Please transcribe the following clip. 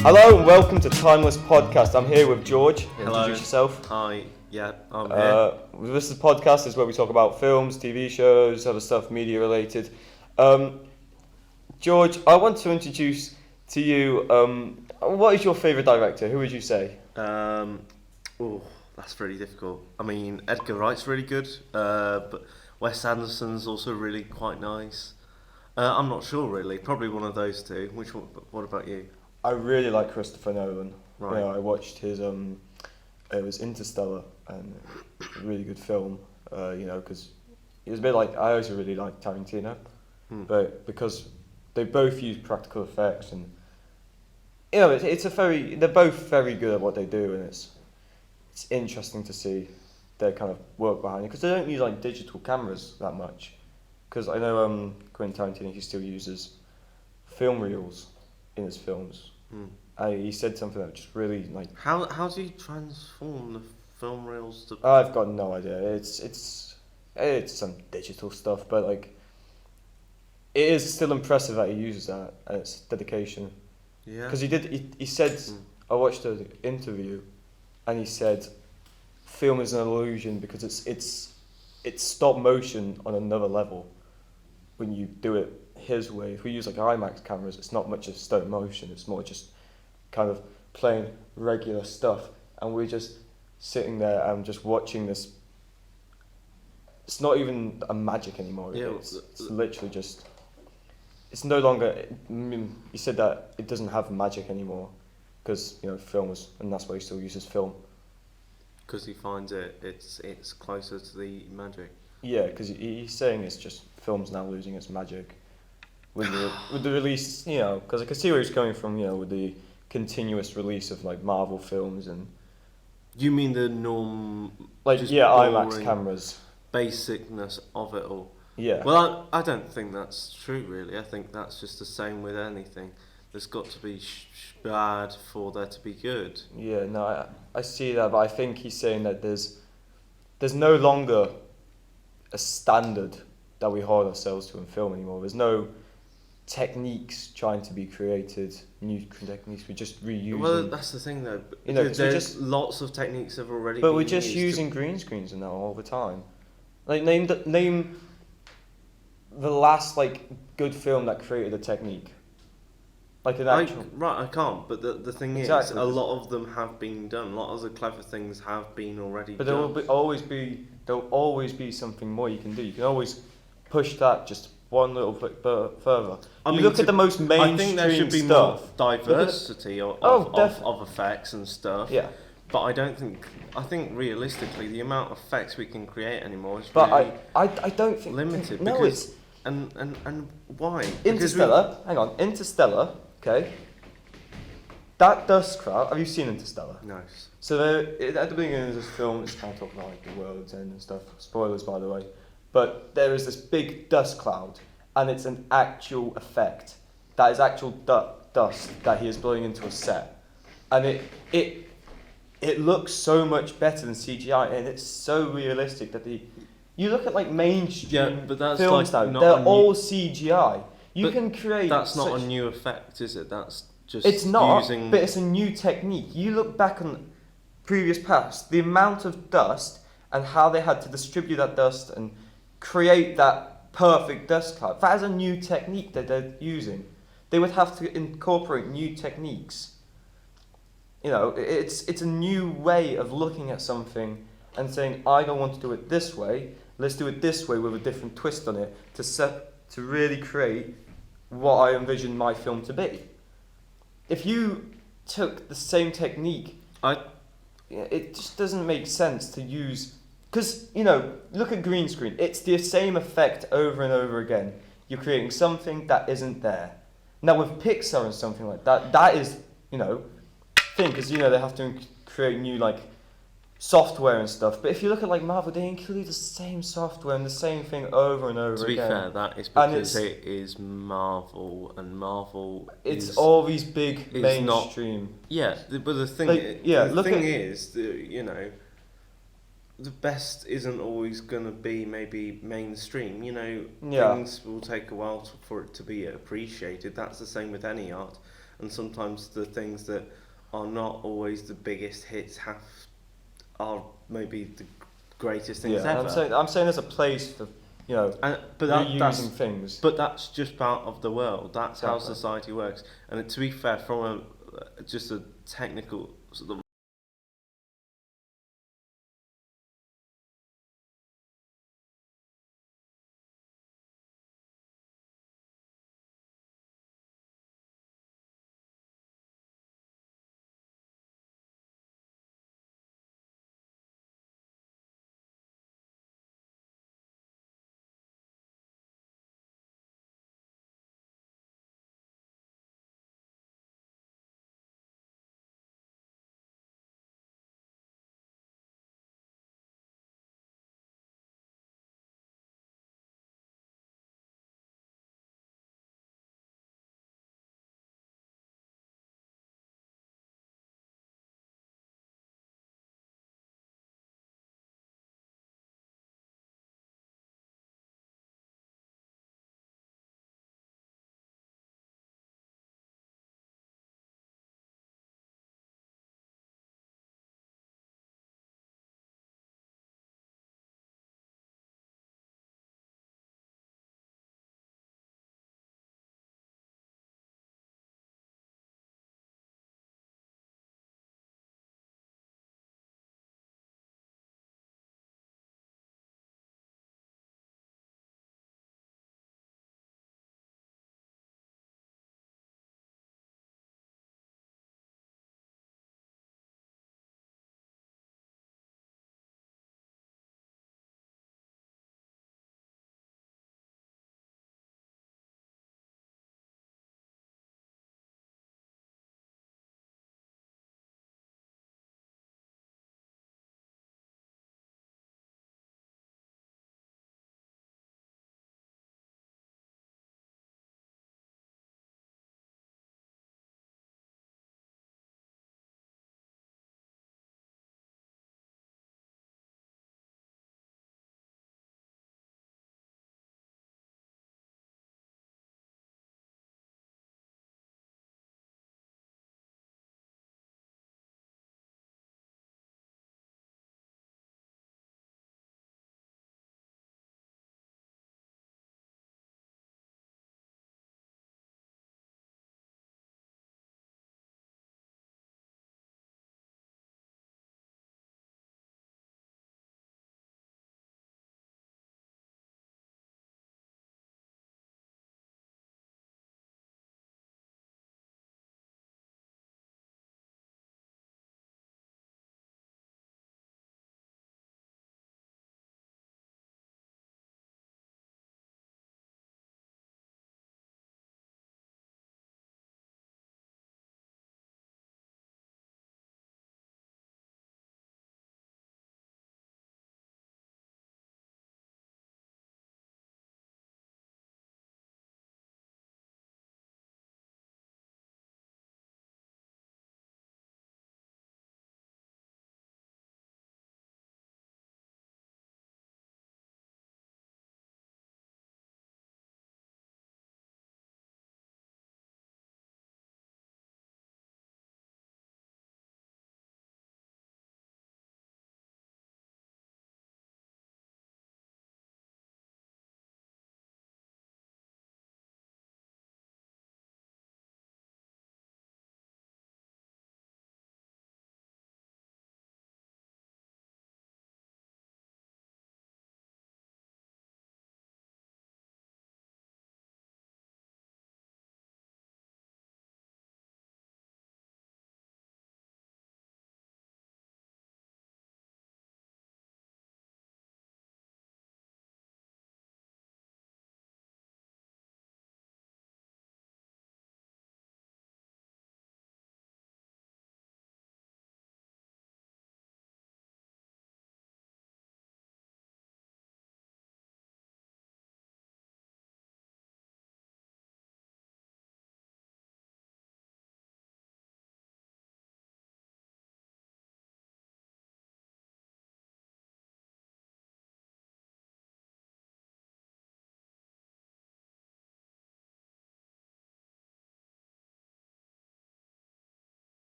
Hello and welcome to Timeless Podcast. I'm here with George. Hello. Introduce yourself. Hi. Yeah, I'm here. This is a podcast is where we talk about films, TV shows, other stuff, media related. George, I want to introduce to you. What is your favourite director? Who would you say? That's really difficult. I mean, Edgar Wright's really good, but Wes Anderson's also really quite nice. I'm not sure really. Probably one of those two. What about you? I really like Christopher Nolan. Right. I watched his it was Interstellar, and a really good film. Because it was a bit like I also really like Taratino, but because they both use practical effects and they're both very good at what they do, and it's interesting to see their kind of work behind it because they don't use like digital cameras that much. Because I know Quentin Tarantino, he still uses film reels in his films. He said something that just really like. How do you transform the film reels to? I've got no idea. It's some digital stuff, but like, it is still impressive that he uses that, and it's dedication. Yeah. Because he said, I watched an interview, and he said, film is an illusion because it's stop motion on another level. When you do it his way, if we use like IMAX cameras, it's not much of stop motion. It's more just kind of playing regular stuff, and we're just sitting there and just watching this. It's not even a magic anymore. Yeah, it's literally just. It's no longer. He said that it doesn't have magic anymore, because film was, and that's why he still uses film. Because he finds it's closer to the magic. Yeah, because he's saying it's just film's now losing its magic with the release. Because I can see where he's coming from. With the continuous release of like Marvel films and. You mean the norm? IMAX cameras. Basicness of it all. Yeah. Well, I don't think that's true, really. I think that's just the same with anything. There's got to be bad for there to be good. Yeah, no, I see that, but I think he's saying that there's no longer a standard that we hold ourselves to in film anymore. There's no techniques trying to be created, new techniques. We're just reusing. Well, that's the thing, though. There's lots of techniques have already. But we're just using green screens and that all the time. Like name the last like good film that created a technique. Like an actual. I can't. But the thing is, a lot of them have been done. A lot of the clever things have been already done. But there'll always be something more you can do. You can always push that just one little bit further. Look at the most mainstream stuff. I think there should be more diversity of effects and stuff. Yeah. But I think realistically, the amount of effects we can create anymore is really I don't think limited. No, because, and why? Interstellar. Okay. That dust cloud. Have you seen Interstellar? No. So at the beginning of this film, it's kind of talking about like the world's end and stuff. Spoilers, by the way. But there is this big dust cloud, and it's an actual effect. That is actual dust that he is blowing into a set, and it looks so much better than CGI, and it's so realistic that you look at like mainstream films now, they're all CGI. You can create. That's not a new effect, is it? That's just. It's not, but it's a new technique. You look back on previous past, the amount of dust and how they had to distribute that dust and create that perfect dust cloud. That is a new technique that they're using. They would have to incorporate new techniques. It's a new way of looking at something and saying, I don't want to do it this way. Let's do it this way with a different twist on it to really create what I envision my film to be. If you took the same technique, it just doesn't make sense to use. Because, look at green screen. It's the same effect over and over again. You're creating something that isn't there. Now with Pixar and something like that, that is, thing, because, they have to create new, like, software and stuff. But if you look at, like, Marvel, they include the same software and the same thing over and over again. To be fair, that is because it is Marvel, and Marvel it's all these big mainstream. But the thing, is, the best isn't always going to be maybe mainstream. You know, Yeah. things will take a while for it to be appreciated. That's the same with any art. And sometimes the things that are not always the biggest hits are maybe the greatest things Yeah, ever. and I'm saying there's a place for, you know, But reusing things. But that's just part of the world. That's how Exactly. society works. And to be fair, from just a technical sort of